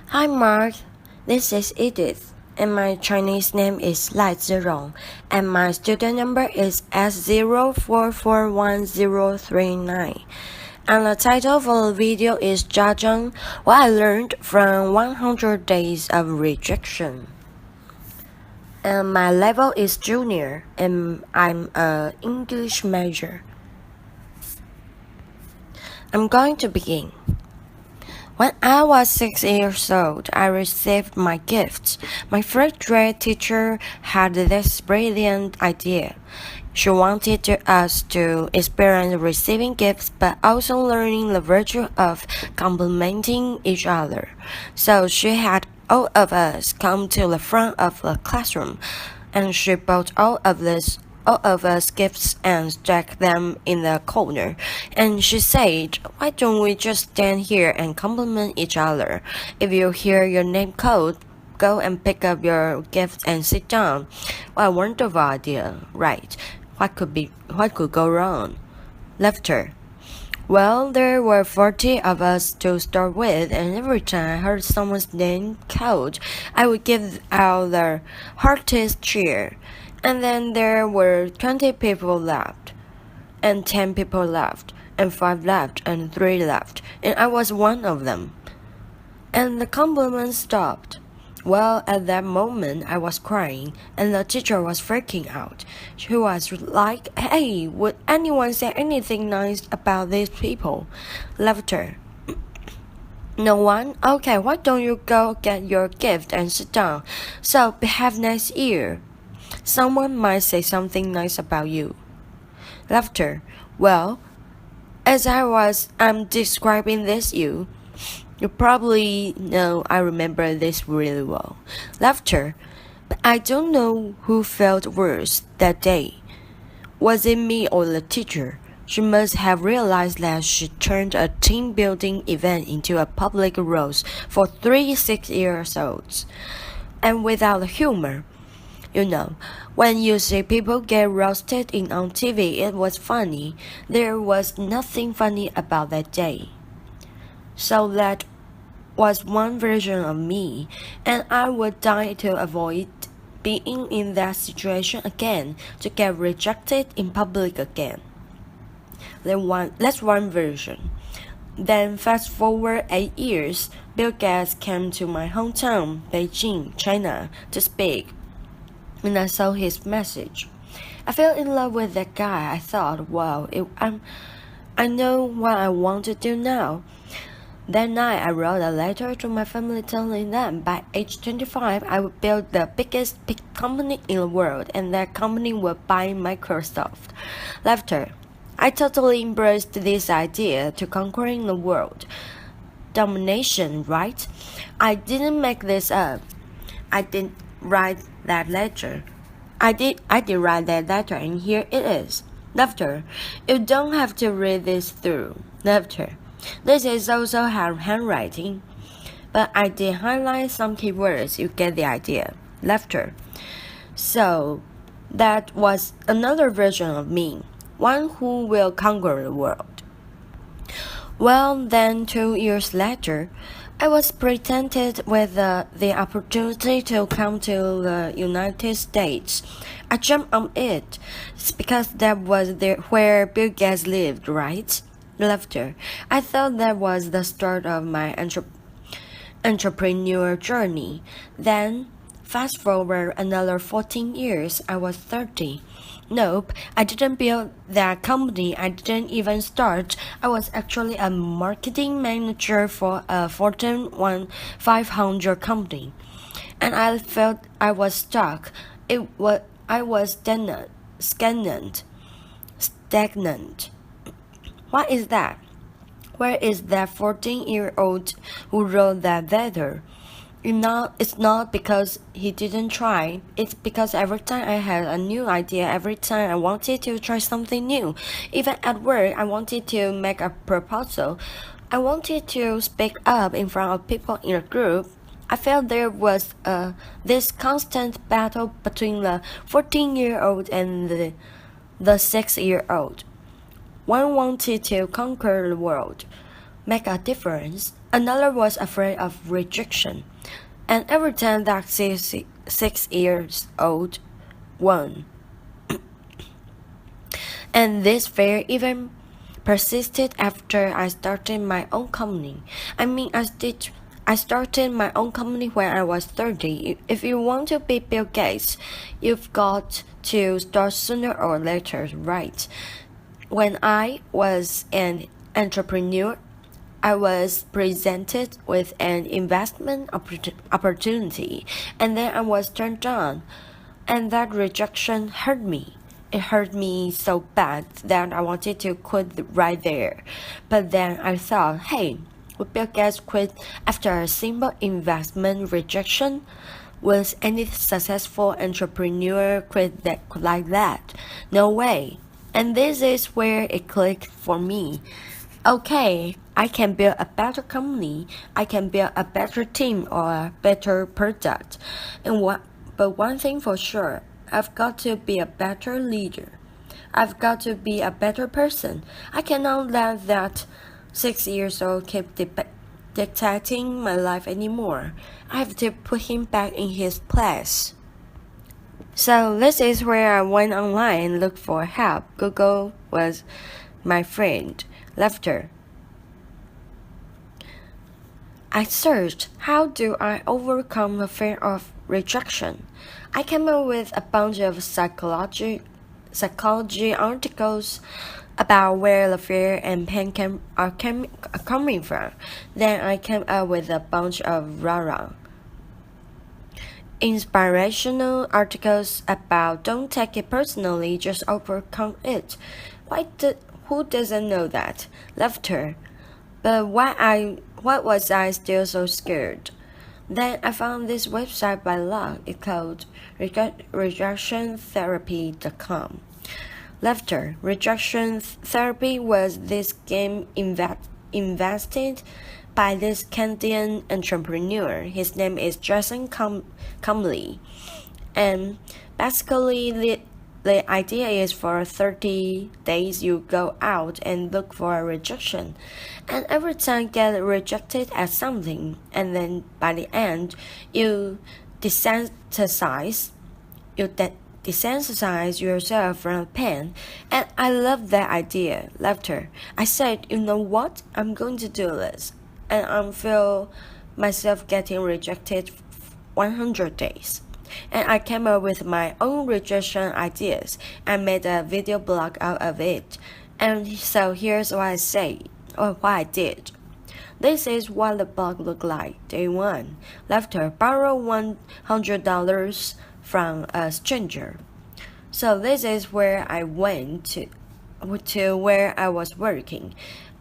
Hi Mark, this is Edith, and my Chinese name is Lai Zhirong, and my student number is S04411039. And the title for the video is Jiang, what I learned from 100 days of rejection. And my level is junior, and I'm a English major. I'm going to begin. When I was 6 years old, I received my gifts. My first grade teacher had this brilliant idea. She wanted us to experience receiving gifts but also learning the virtue of complimenting each other. So she had all of us come to the front of the classroom, and she bought all of us gifts and stacked them in the corner. And she said, why don't we just stand here and compliment each other? If you hear your name called, go and pick up your gift and sit down. What a wonderful idea, right? What could go wrong? Laughter. Well, there were 40 of us to start with, and every time I heard someone's name called, I would give out the heartiest cheer. And then there were 20 people left, and 10 people left, and 5 left, and 3 left, and I was one of them. And the compliments stopped. Well, at that moment, I was crying, and the teacher was freaking out. She was like, hey, would anyone say anything nice about these people? Laughter. No one? Okay, why don't you go get your gift and sit down? So behave next year. Someone might say something nice about you. Laughter. Well, as I'm describing this you probably know I remember this really well. Laughter. But I don't know who felt worse that day. Was it me or the teacher? She must have realized that she turned a team-building event into a public roast for 3 6-year-olds. And without humor. You know, when you see people get roasted on TV, it was funny. There was nothing funny about that day. So that was one version of me, and I would die to avoid being in that situation again, to get rejected in public again. That's one version. Then fast forward 8 years, Bill Gates came to my hometown, Beijing, China, to speak. And I saw his message. I fell in love with that guy. I thought, wow, I know what I want to do now. That night, I wrote a letter to my family telling them by age 25, I would build the biggest company in the world, and that company would buy Microsoft. Laughter. I totally embraced this idea to conquering the world. Domination, right? I didn't make this up. I didn't write that letter. I did write that letter, and here it is. Laughter. You don't have to read this through. Laughter. This is also handwriting, but I did highlight some key words. You get the idea. Laughter. So, that was another version of me, one who will conquer the world. Well, then 2 years later, I was presented with the opportunity to come to the United States. I jumped on it. It's because that was where Bill Gates lived, right? Laughter. I thought that was the start of my entrepreneur journey. Then, fast forward another 14 years, I was 30. Nope, I didn't build that company. I didn't even start. I was actually a marketing manager for a Fortune 500 company. And I felt I was stuck. I was stagnant. What is that? Where is that 14-year-old who wrote that letter? It's not because he didn't try. It's because every time I had a new idea, every time I wanted to try something new, even at work, I wanted to make a proposal. I wanted to speak up in front of people in a group. I felt there was this constant battle between the 14-year-old and the 6-year-old. One wanted to conquer the world. make a difference. Another was afraid of rejection. And every time that 6 years old won. And this fear even persisted after I started my own company. I started my own company when I was 30. If you want to be Bill Gates, you've got to start sooner or later, right? When I was an entrepreneur, I was presented with an investment opportunity, and then I was turned down, and that rejection hurt me. It hurt me so bad that I wanted to quit right there. But then I thought, hey, would Bill Gates quit after a simple investment rejection? Was any successful entrepreneur quit like that? No way. And this is where it clicked for me. Okay, I can build a better company, I can build a better team or a better product. But one thing for sure, I've got to be a better leader. I've got to be a better person. I cannot let that 6 years old keep dictating my life anymore. I have to put him back in his place. So this is where I went online and looked for help. Google was my friend. Laughter. I searched, how do I overcome the fear of rejection? I came up with a bunch of psychology articles about where the fear and pain are coming from. Then I came up with a bunch of rah-rah inspirational articles about don't take it personally, just overcome it. Who doesn't know that? Laughter. But why was I still so scared? Then I found this website by luck. It's called rejectiontherapy.com. Laughter. Rejection therapy was this game invested by this Canadian entrepreneur. His name is Jason Comley. And basically the idea is for 30 days you go out and look for a rejection. And every time get rejected at something, and then by the end you desensitize yourself from pain. And I love that idea. Laughter. I said, you know what? I'm going to do this. And I feel myself getting rejected 100 days. And I came up with my own rejection ideas and made a video blog out of it. And so here's what I say, or what I did. This is what the blog looked like. Day 1. Laughter. Borrow $100 from a stranger. So this is where I went to where I was working.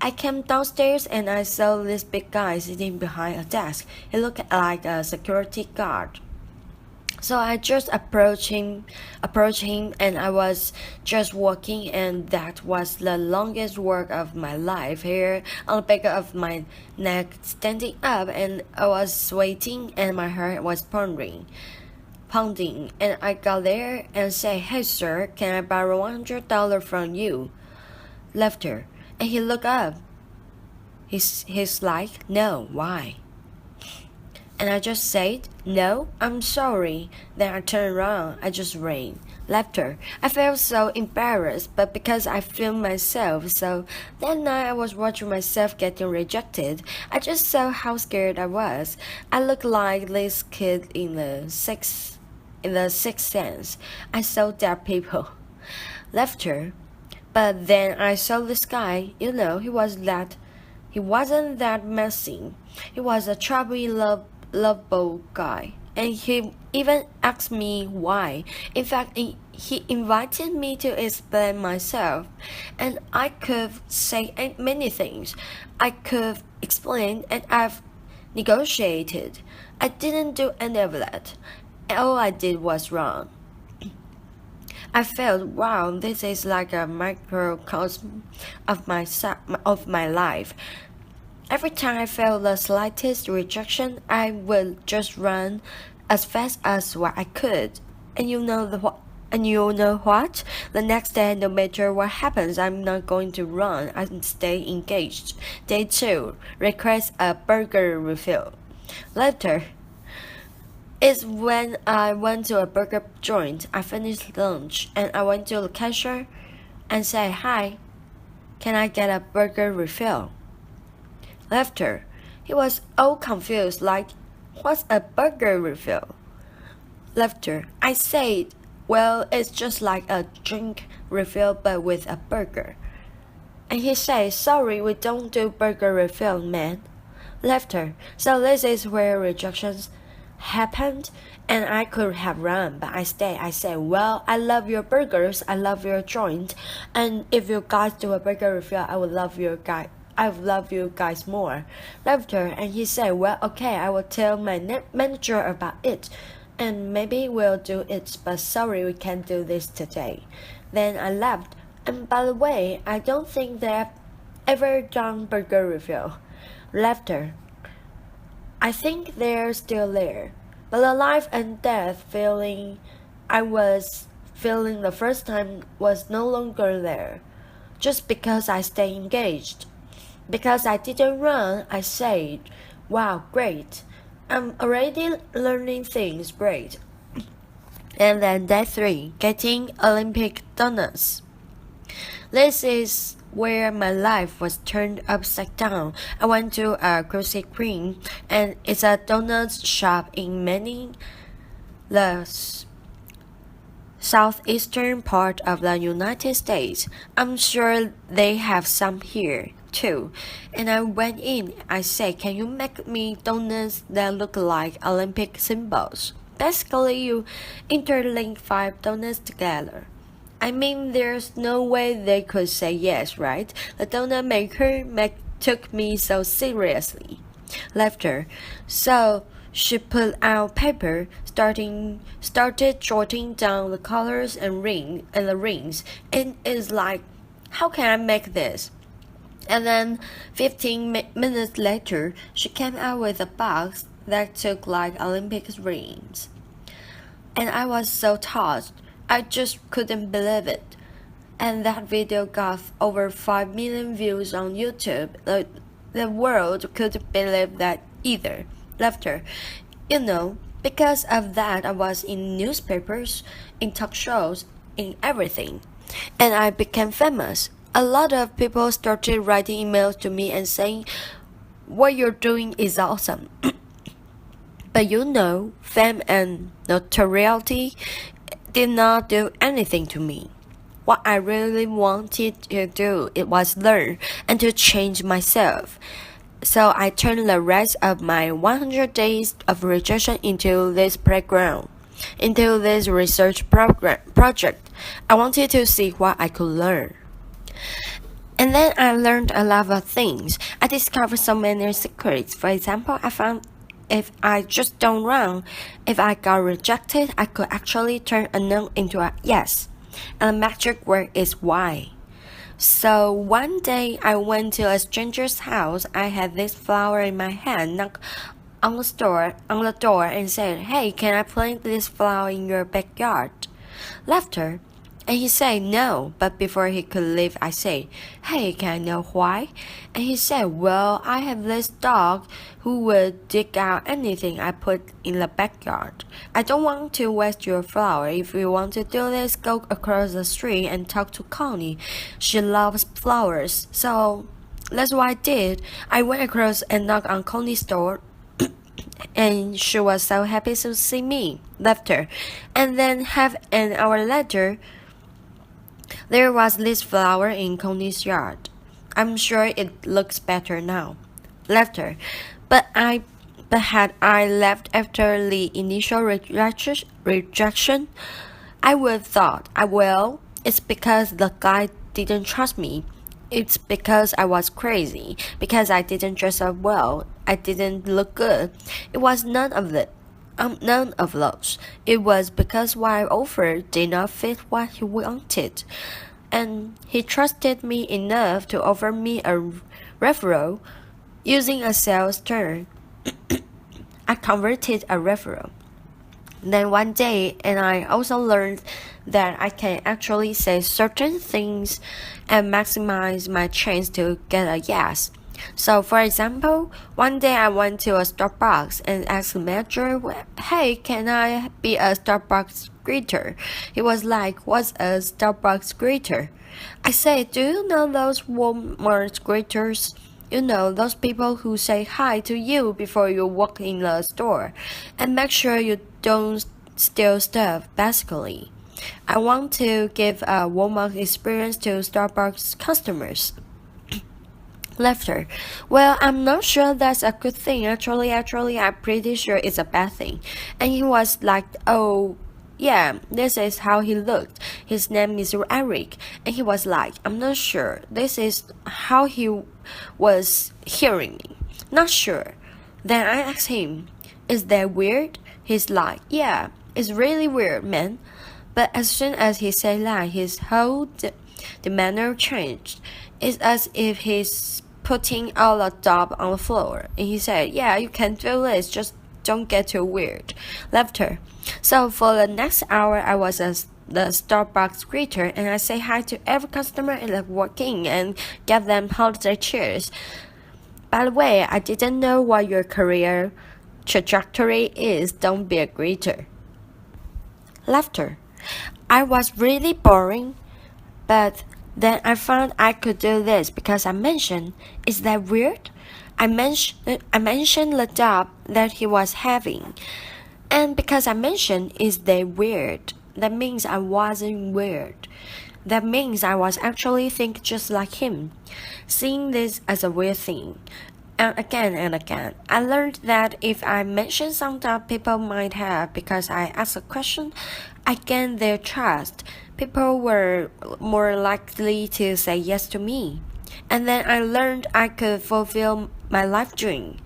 I came downstairs and I saw this big guy sitting behind a desk. He looked like a security guard. So I just approached him and I was just walking, and that was the longest walk of my life, here on the back of my neck standing up, and I was sweating and my heart was pounding. And I got there and said, hey sir, can I borrow $100 from you? Laughter. And he looked up. He's like, no, why? And I just said, no, I'm sorry. Then I turned around, I just ran. Laughter. I felt so embarrassed, but because I filmed myself, so that night I was watching myself getting rejected. I just saw how scared I was. I looked like this kid in the sixth sense. I saw dead people. Laughter. But then I saw this guy, he wasn't that messy. He was a chubby, lovable guy. And he even asked me why. In fact, he invited me to explain myself. And I could say many things. I could explain, and I've negotiated. I didn't do any of that. All I did was wrong. I felt, wow, this is like a microcosm of my life. Every time I felt the slightest rejection, I would just run as fast as what I could. And you know And you know what? The next day, no matter what happens, I'm not going to run and stay engaged. Day 2. Request a burger refill. Later is when I went to a burger joint. I finished lunch and I went to the cashier and say, "Hi, can I get a burger refill?" Laughter. He was all confused, like, "What's a burger refill?" Laughter. I said, "Well, it's just like a drink refill but with a burger." And he said, "Sorry, we don't do burger refill, man." Laughter. So this is where rejections happened, and I could have run, but I stayed. I said, "Well, I love your burgers, I love your joint, and if you guys do a burger refill, I would love your guy. I would love you guys more." Laughter. And he said, "Well, okay, I will tell my manager about it, and maybe we'll do it, but sorry, we can't do this today." Then I left. And by the way, I don't think they've ever done burger refill. Laughter. I think they're still there, but the life and death feeling I was feeling the first time was no longer there. Just because I stayed engaged. Because I didn't run, I said, "Wow, great. I'm already learning things, great." And then day 3, getting Olympic donuts. This is where my life was turned upside down. I went to a Krispy Kreme, and it's a donuts shop in the southeastern part of the United States. I'm sure they have some here too. And I went in. I said, "Can you make me donuts that look like Olympic symbols?" Basically, you interlink 5 donuts together. I mean, there's no way they could say yes, right? The donut maker took me so seriously. Laughter. So she pulled out paper, started jotting down the colors and the rings, and it's like, "How can I make this?" And then 15 minutes later, she came out with a box that looked like Olympic rings. And I was so touched. I just couldn't believe it. And that video got over 5 million views on YouTube. The world couldn't believe that either. Laughter. You know, because of that, I was in newspapers, in talk shows, in everything. And I became famous. A lot of people started writing emails to me and saying, "What you're doing is awesome." But you know, fame and notoriety did not do anything to me. What I really wanted to do it was learn and to change myself. So I turned the rest of my 100 days of rejection into this playground, into this research project. I wanted to see what I could learn. And then I learned a lot of things. I discovered so many secrets. For example, I found if I just don't run, if I got rejected, I could actually turn a no into a yes. And the magic word is why. So one day I went to a stranger's house. I had this flower in my hand, knocked on the door and said, "Hey, can I plant this flower in your backyard?" Laughter. And he said no, but before he could leave, I said, "Hey, can I know why?" And he said, "Well, I have this dog who would dig out anything I put in the backyard. I don't want to waste your flower. If you want to do this, go across the street and talk to Connie. She loves flowers." So that's what I did. I went across and knocked on Connie's door. And she was so happy to see me. Laughter. And then half an hour later, there was this flower in Connie's yard. I'm sure it looks better now. Laughter. But had I left after the initial rejection, I would have thought, well, it's because the guy didn't trust me. It's because I was crazy, because I didn't dress up well, I didn't look good. It was none of those. It was because what I offered did not fit what he wanted. And he trusted me enough to offer me a referral using a sales term. I converted a referral. Then one day, and I also learned that I can actually say certain things and maximize my chance to get a yes. So, for example, one day I went to a Starbucks and asked the manager, "Hey, can I be a Starbucks greeter?" He was like, "What's a Starbucks greeter?" I said, "Do you know those Walmart greeters? You know, those people who say hi to you before you walk in the store and make sure you don't steal stuff, basically. I want to give a Walmart experience to Starbucks customers." Laughter. "Well, I'm not sure that's a good thing. Actually, I'm pretty sure it's a bad thing." And he was like, "Oh, yeah, this is how he looked. His name is Eric." And he was like, "I'm not sure. This is how he was hearing me. Not sure." Then I asked him, "Is that weird?" He's like, "Yeah, it's really weird, man." But as soon as he said that, his whole demeanor changed. It's as if he's putting all the dough on the floor. And he said, "Yeah, you can do this, just don't get too weird." Laughter. So for the next hour, I was the Starbucks greeter, and I say hi to every customer and I walk in and give them holiday cheers. By the way, I didn't know what your career trajectory is. Don't be a greeter. Laughter. I was really boring, but then I found I could do this because I mentioned, "Is that weird?" I mentioned the job that he was having. And because I mentioned, "Is that weird?" that means I wasn't weird. That means I was actually think just like him, seeing this as a weird thing. And again, I learned that if I mention some doubt people might have because I ask a question, I gain their trust. People were more likely to say yes to me. And then I learned I could fulfill my life dream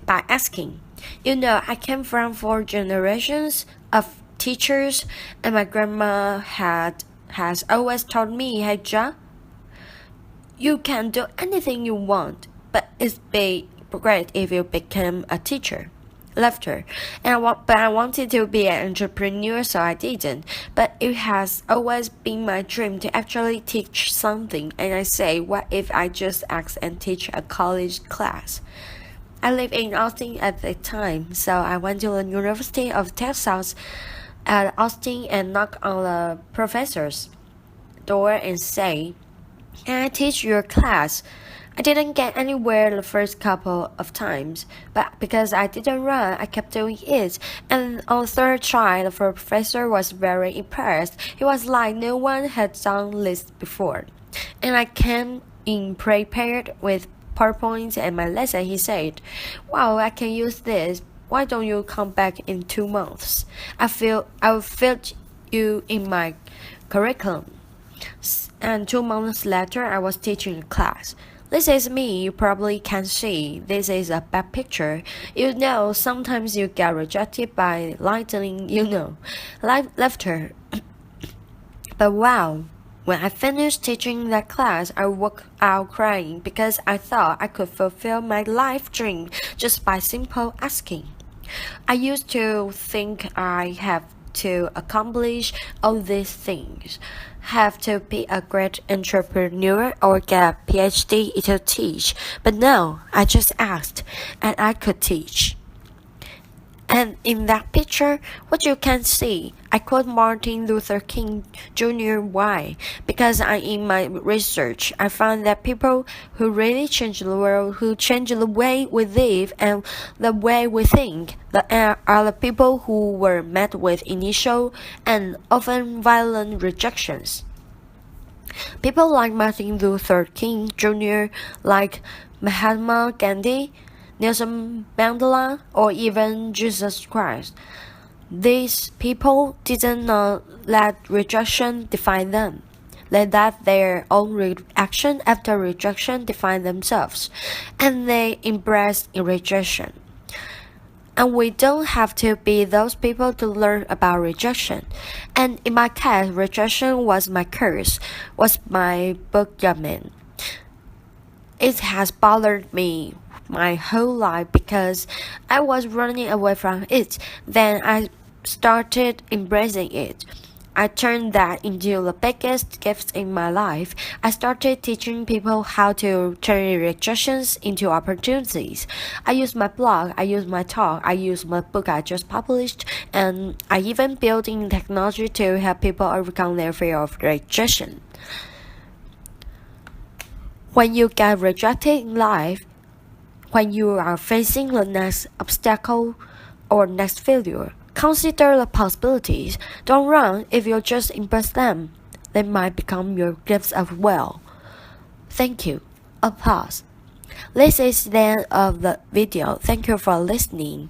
by asking. You know, I came from 4 generations of teachers, and my grandma has always told me, "Hey, Jiang, you can do anything you want, but it's be great if you become a teacher." Laughter. But I wanted to be an entrepreneur, so I didn't. But it has always been my dream to actually teach something. And I say, what if I just ask and teach a college class? I lived in Austin at the time, so I went to the University of Texas at Austin and knocked on the professor's door and say, "Can I teach your class?" I didn't get anywhere the first couple of times, but because I didn't run, I kept doing it. And on the third try, the professor was very impressed. He was like, no one had done this before. And I came in prepared with PowerPoint and my lesson. He said, "Wow, I can use this. Why don't you come back in 2 months? I will fit you in my curriculum." And 2 months later, I was teaching a class. This is me, you probably can see. This is a bad picture. You know, sometimes you get rejected by lightning, you know. Laughter. But wow, when I finished teaching that class, I walked out crying because I thought I could fulfill my life dream just by simple asking. I used to think I have to accomplish all these things, have to be a great entrepreneur or get a PhD to teach. But no, I just asked and I could teach. And in that picture, what you can see, I quote Martin Luther King Jr. Why? Because in my research, I found that people who really change the world, who change the way we live and the way we think, are the people who were met with initial and often violent rejections. People like Martin Luther King Jr., like Mahatma Gandhi, Nelson Mandela, or even Jesus Christ. These people didn't let rejection define them. They let their own reaction after rejection define themselves, and they embraced rejection. And we don't have to be those people to learn about rejection. And in my case, rejection was my curse, was my boogeyman. It has bothered me my whole life because I was running away from it. Then I started embracing it. I turned that into the biggest gift in my life. I started teaching people how to turn rejections into opportunities. I use my blog, I use my talk, I use my book I just published, and I even built in technology to help people overcome their fear of rejection. When you get rejected in life, when you are facing the next obstacle or next failure, consider the possibilities. Don't run if you just embrace them. They might become your gifts as well. Thank you. Applause. This is the end of the video. Thank you for listening.